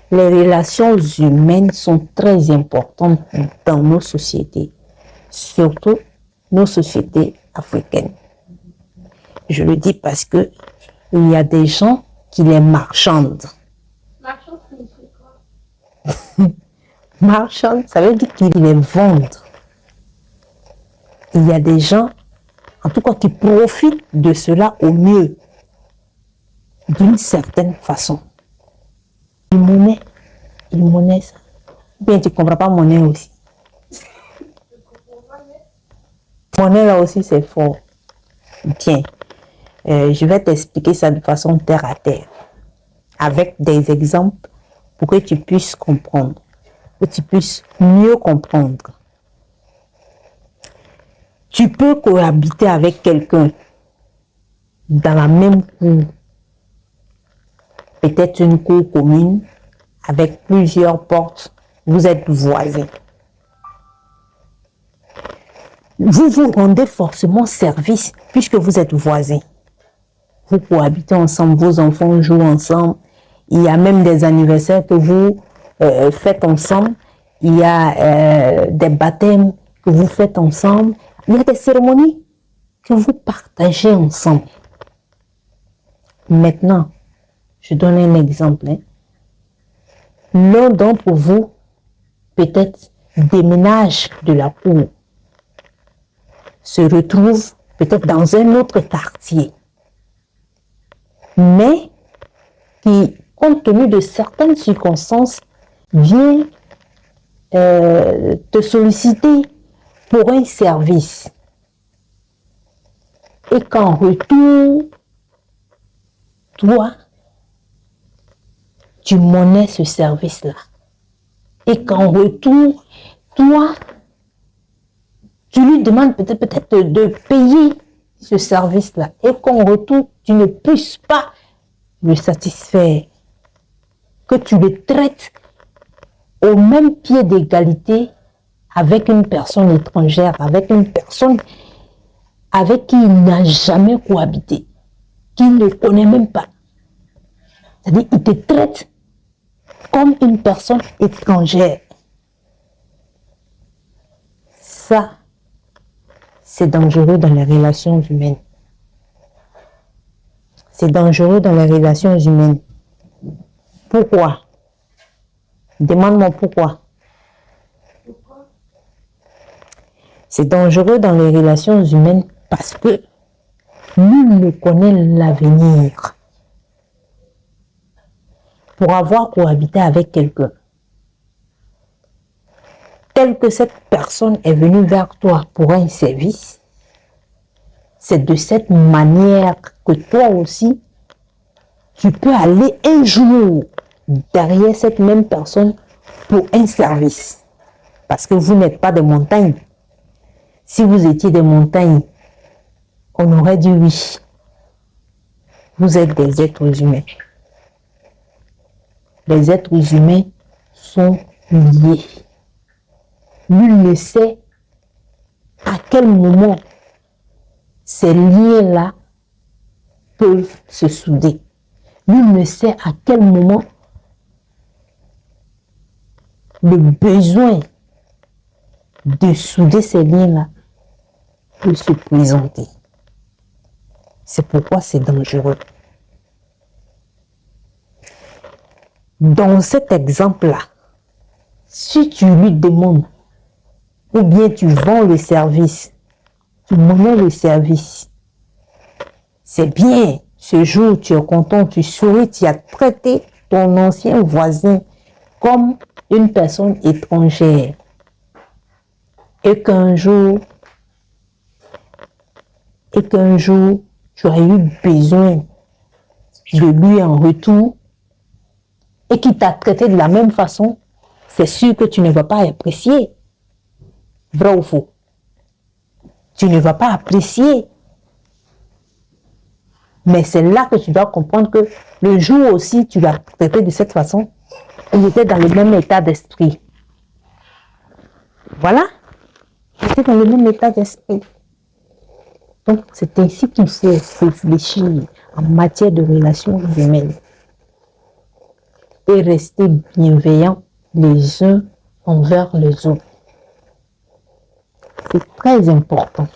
Les relations humaines sont très importantes dans nos sociétés, surtout nos sociétés africaines. Je le dis parce que il y a des gens qui les marchandent. Marchand, c'est quoi? Marchand, ça veut dire qu'ils les vendent. Il y a des gens, en tout cas, qui profitent de cela au mieux, d'une certaine façon. Monnaie ça. Bien, tu ne comprends pas monnaie aussi. Monnaie là aussi, c'est fort. Bien, je vais t'expliquer ça de façon terre à terre, avec des exemples pour que tu puisses comprendre, que tu puisses mieux comprendre. Tu peux cohabiter avec quelqu'un dans la même cour, peut-être une cour commune, avec plusieurs portes, vous êtes voisins. Vous vous rendez forcément service puisque vous êtes voisins. Vous cohabitez ensemble, vos enfants jouent ensemble. Il y a même des anniversaires que vous faites ensemble. Il y a des baptêmes que vous faites ensemble. Il y a des cérémonies que vous partagez ensemble. Maintenant, je donne un exemple. L'un d'entre vous, peut-être, déménage de la cour, se retrouve peut-être dans un autre quartier, mais qui, compte tenu de certaines circonstances, vient te solliciter pour un service. Et qu'en retour, toi, tu monnaies ce service-là. Et qu'en retour, toi, tu lui demandes peut-être de payer ce service-là. Et qu'en retour, tu ne puisses pas le satisfaire. Que tu le traites au même pied d'égalité avec une personne étrangère, avec une personne avec qui il n'a jamais cohabité, qu'il ne connaît même pas. C'est-à-dire qu'il te traite comme une personne étrangère. Ça, c'est dangereux dans les relations humaines. C'est dangereux dans les relations humaines. Pourquoi? Demande-moi pourquoi. C'est dangereux dans les relations humaines parce que nul ne connaît l'avenir. Pour avoir cohabité avec quelqu'un, tel que cette personne est venue vers toi pour un service, c'est de cette manière que toi aussi, tu peux aller un jour derrière cette même personne pour un service. Parce que vous n'êtes pas des montagnes. Si vous étiez des montagnes, on aurait dit oui. Vous êtes des êtres humains. Les êtres humains sont liés. Nul ne sait à quel moment ces liens-là peuvent se souder. Nul ne sait à quel moment le besoin de souder ces liens-là peut se présenter. C'est pourquoi c'est dangereux. Dans cet exemple-là, si tu lui demandes ou bien tu vends le service, tu monnaies le service, c'est bien. Ce jour, tu es content, tu souris, tu as traité ton ancien voisin comme une personne étrangère. Et qu'un jour, tu as eu besoin de lui en retour et qu'il t'a traité de la même façon, c'est sûr que tu ne vas pas apprécier. Vrai ou faux? Tu ne vas pas apprécier. Mais c'est là que tu dois comprendre que le jour aussi tu l'as traité de cette façon, il était dans le même état d'esprit. Voilà. Il était dans le même état d'esprit. Donc, c'est ainsi qu'il faut réfléchir en matière de relations humaines. et rester bienveillants les uns envers les autres. C'est très important.